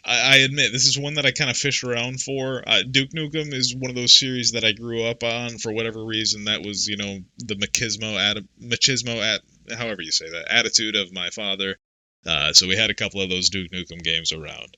I admit, this is one that I kind of fish around for. Duke Nukem is one of those series that I grew up on for whatever reason. That was, the machismo, however you say that, attitude of my father. So we had a couple of those Duke Nukem games around.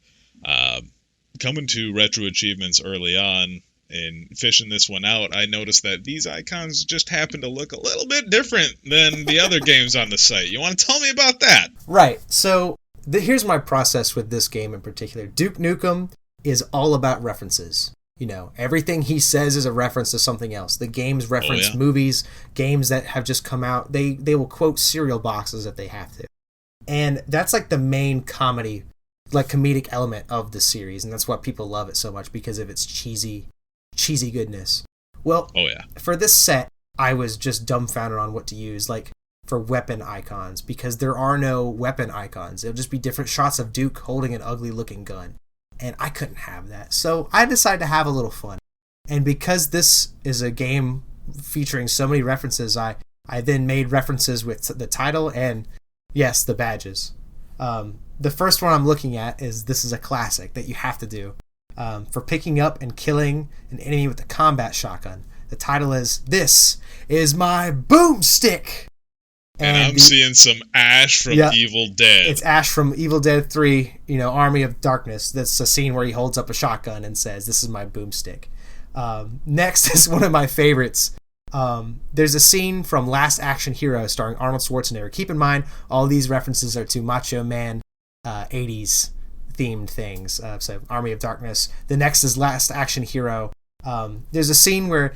Coming to RetroAchivements early on and fishing this one out, I noticed that these icons just happen to look a little bit different than the other games on the site. You want to tell me about that? Right. So... here's my process with this game in particular. Duke Nukem is all about references. Everything he says is a reference to something else. The games reference movies, games that have just come out. They will quote cereal boxes if they have to. And that's the main comedic element of the series. And that's why people love it so much, because of its cheesy goodness. Well, for this set, I was just dumbfounded on what to use. For weapon icons, because there are no weapon icons. It'll just be different shots of Duke holding an ugly looking gun. And I couldn't have that. So I decided to have a little fun. And because this is a game featuring so many references, I then made references with the title and, yes, the badges. The first one I'm looking at this is a classic that you have to do. For picking up and killing an enemy with a combat shotgun. The title is, "This is my boomstick." And I'm seeing some Ash from Evil Dead. It's Ash from Evil Dead 3, Army of Darkness. That's a scene where he holds up a shotgun and says, "This is my boomstick." Next is one of my favorites. There's a scene from Last Action Hero starring Arnold Schwarzenegger. Keep in mind, all these references are to Macho Man 80s themed things. So Army of Darkness. The next is Last Action Hero. There's a scene where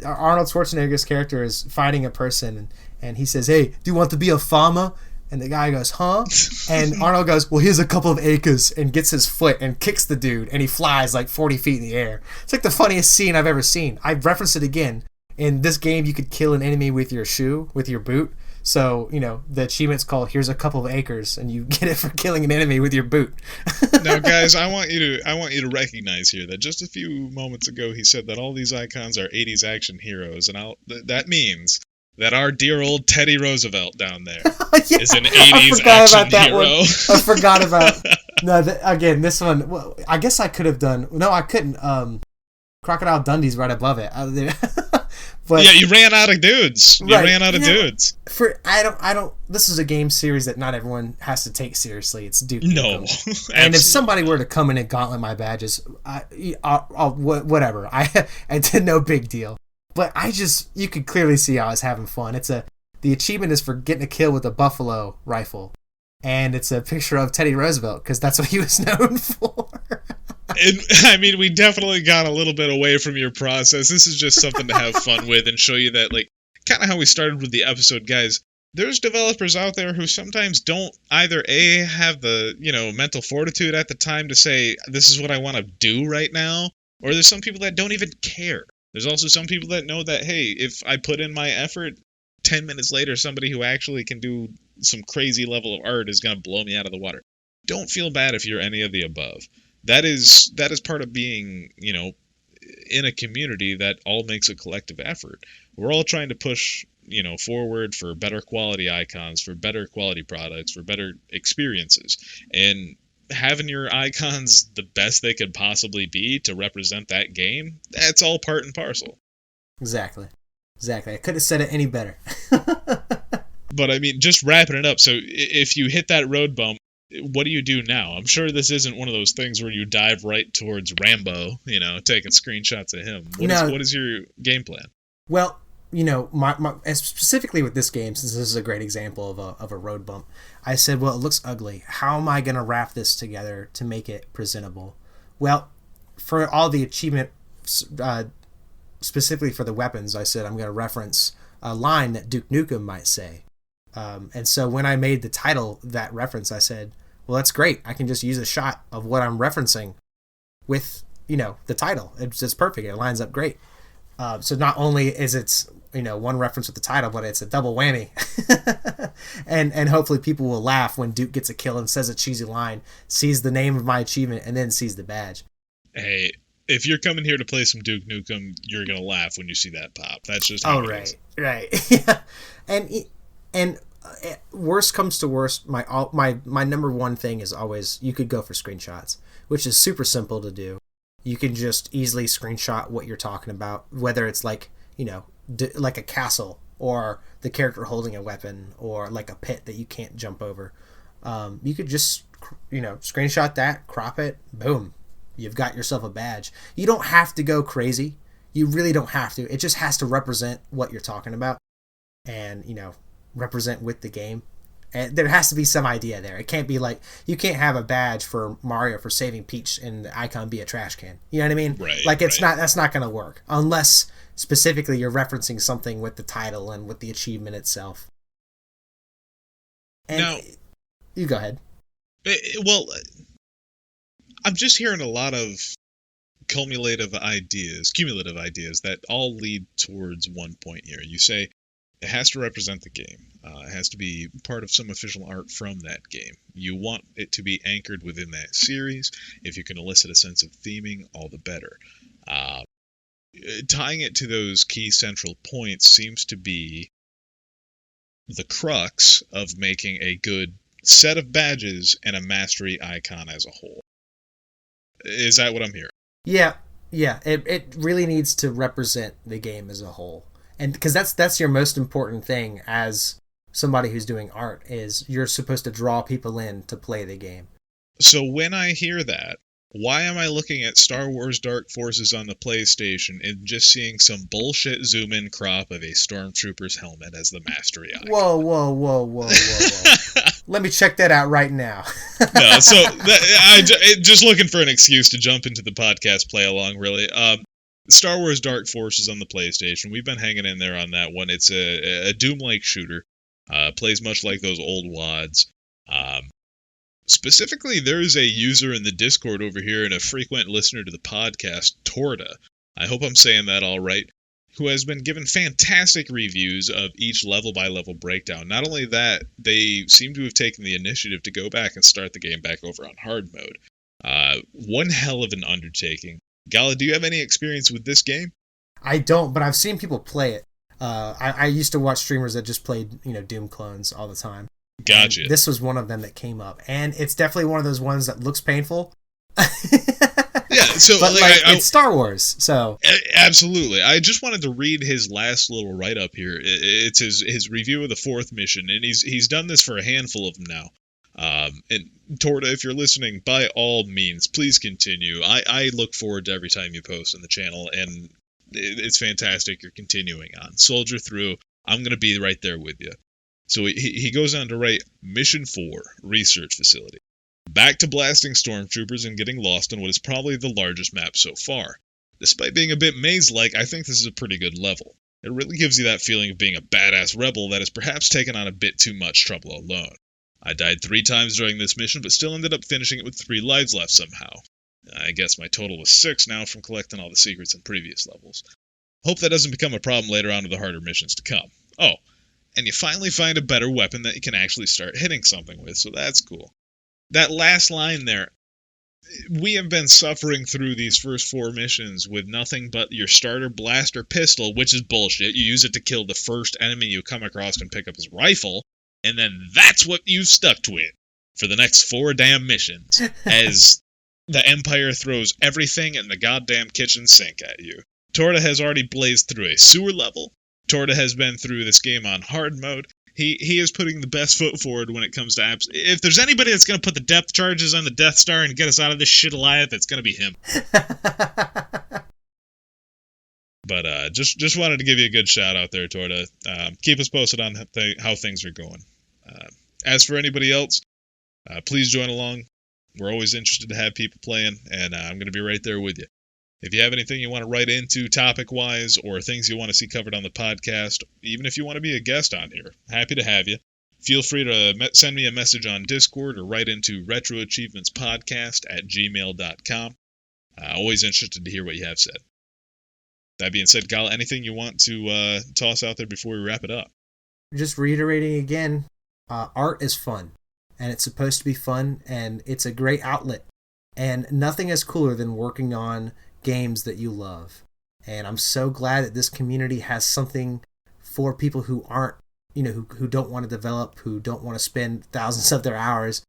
Arnold Schwarzenegger's character is fighting a person and he says, "Hey, do you want to be a farmer?" And the guy goes, "Huh?" And Arnold goes, "Well, here's a couple of acres," and gets his foot and kicks the dude, and he flies 40 feet in the air. It's the funniest scene I've ever seen. I've referenced it again In this game, you could kill an enemy with your shoe, with your boot. So, the achievement's called "Here's a couple of acres," and you get it for killing an enemy with your boot. Now, guys, I want you to recognize here that just a few moments ago he said that all these icons are 80s action heroes, and that means that our dear old Teddy Roosevelt down there is an 80s action hero. I forgot about. No, again, this one. Well, I guess I could have done. No, I couldn't. Crocodile Dundee's right above it. But, yeah, you ran out of dudes. You ran out of dudes. I don't. This is a game series that not everyone has to take seriously. It's Duke Nukem. No, and if somebody were to come in and gauntlet my badges, I'll whatever. I did no big deal. But you could clearly see I was having fun. The achievement is for getting a kill with a buffalo rifle, and it's a picture of Teddy Roosevelt because that's what he was known for. I mean, we definitely got a little bit away from your process. This is just something to have fun with and show you that, like, kind of how we started with the episode, guys. There's developers out there who sometimes don't either have the, mental fortitude at the time to say, this is what I want to do right now, or there's some people that don't even care. There's also some people that know that, hey, if I put in my effort, 10 minutes later, somebody who actually can do some crazy level of art is going to blow me out of the water. Don't feel bad if you're any of the above. That is part of being, in a community that all makes a collective effort. We're all trying to push, forward for better quality icons, for better quality products, for better experiences. And having your icons the best they could possibly be to represent that game, that's all part and parcel. Exactly. I couldn't have said it any better. But I mean, just wrapping it up. So if you hit that road bump, what do you do now? I'm sure this isn't one of those things where you dive right towards Rambo, taking screenshots of him. What is your game plan? Well, my specifically with this game, since this is a great example of a road bump, I said, well, it looks ugly. How am I going to wrap this together to make it presentable? Well, for all the achievement, specifically for the weapons, I said I'm going to reference a line that Duke Nukem might say. And so when I made the title that reference, I said, well, that's great. I can just use a shot of what I'm referencing with, the title. It's just perfect. It lines up great. So not only is it, one reference with the title, but it's a double whammy. and hopefully people will laugh when Duke gets a kill and says a cheesy line, sees the name of my achievement, and then sees the badge. Hey, if you're coming here to play some Duke Nukem, you're going to laugh when you see that pop. That's just how it is. Right. Yeah. And worst comes to worst, my number one thing is always you could go for screenshots, which is super simple to do. You can just easily screenshot what you're talking about, whether it's like, like a castle or the character holding a weapon or like a pit that you can't jump over. You could just, screenshot that, crop it, boom. You've got yourself a badge. You don't have to go crazy. You really don't have to. It just has to represent what you're talking about and, represent with the game. And there has to be some idea there. It can't be like, you can't have a badge for Mario for saving Peach and the icon be a trash can. You know what I mean? Right. Like that's not going to work unless specifically you're referencing something with the title and with the achievement itself. And now, you go ahead. Well, I'm just hearing a lot of cumulative ideas that all lead towards one point here. You say it has to represent the game. It has to be part of some official art from that game. You want it to be anchored within that series. If you can elicit a sense of theming, all the better. Tying it to those key central points seems to be the crux of making a good set of badges and a mastery icon as a whole. Is that what I'm hearing? Yeah. It really needs to represent the game as a whole. And because that's your most important thing as somebody who's doing art, is you're supposed to draw people in to play the game. So when I hear that, why am I looking at Star Wars Dark Forces on the PlayStation and just seeing some bullshit zoom-in crop of a Stormtrooper's helmet as the mastery icon? Whoa. Let me check that out right now. No, so just looking for an excuse to jump into the podcast play-along, really. Star Wars Dark Forces on the PlayStation. We've been hanging in there on that one. It's a Doom-like shooter. Plays much like those old WADs. Specifically, there's a user in the Discord over here and a frequent listener to the podcast, Torta. I hope I'm saying that all right. who has been given fantastic reviews of each level-by-level breakdown. Not only that, they seem to have taken the initiative to go back and start the game back over on hard mode. One hell of an undertaking. Gala, do you have any experience with this game? I don't, but I've seen people play it. I used to watch streamers that just played, Doom clones all the time. Gotcha. And this was one of them that came up, and it's definitely one of those ones that looks painful. Yeah, so but it's Star Wars, so absolutely. I just wanted to read his last little write-up here. It's his review of the 4th mission, and he's done this for a handful of them now. And Torta, if you're listening, by all means, please continue. I look forward to every time you post on the channel, and it's fantastic you're continuing on. Soldier through. I'm going to be right there with you. So he goes on to write, Mission 4, Research Facility. Back to blasting stormtroopers and getting lost on what is probably the largest map so far. Despite being a bit maze-like, I think this is a pretty good level. It really gives you that feeling of being a badass rebel that has perhaps taken on a bit too much trouble alone. I died 3 times during this mission, but still ended up finishing it with 3 lives left somehow. I guess my total was 6 now from collecting all the secrets in previous levels. Hope that doesn't become a problem later on with the harder missions to come. Oh, and you finally find a better weapon that you can actually start hitting something with, so that's cool. That last line there, we have been suffering through these first 4 missions with nothing but your starter blaster pistol, which is bullshit. You use it to kill the first enemy you come across and pick up his rifle, and then that's what you've stuck to it for the next 4 damn missions, as the Empire throws everything in the goddamn kitchen sink at you. Torta has already blazed through a sewer level. Torta has been through this game on hard mode. He is putting the best foot forward when it comes to apps. If there's anybody that's going to put the depth charges on the Death Star and get us out of this shit alive, it's going to be him. But just wanted to give you a good shout out there, Torta. Keep us posted on how things are going. As for anybody else, please join along. We're always interested to have people playing, and I'm going to be right there with you. If you have anything you want to write into topic-wise or things you want to see covered on the podcast, even if you want to be a guest on here, happy to have you. Feel free to send me a message on Discord or write into RetroAchievementsPodcast@gmail.com. Always interested to hear what you have said. That being said, Gala, anything you want to toss out there before we wrap it up? Just reiterating again, art is fun, and it's supposed to be fun, and it's a great outlet. And nothing is cooler than working on games that you love. And I'm so glad that this community has something for people who aren't, who don't want to develop, who don't want to spend thousands of their hours,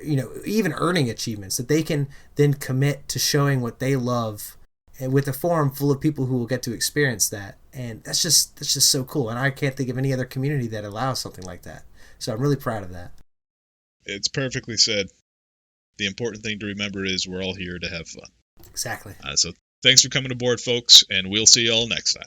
even earning achievements, that they can then commit to showing what they love, and with a forum full of people who will get to experience that. And that's just so cool. And I can't think of any other community that allows something like that. So I'm really proud of that. It's perfectly said. The important thing to remember is we're all here to have fun. Exactly. So thanks for coming aboard, folks, and we'll see you all next time.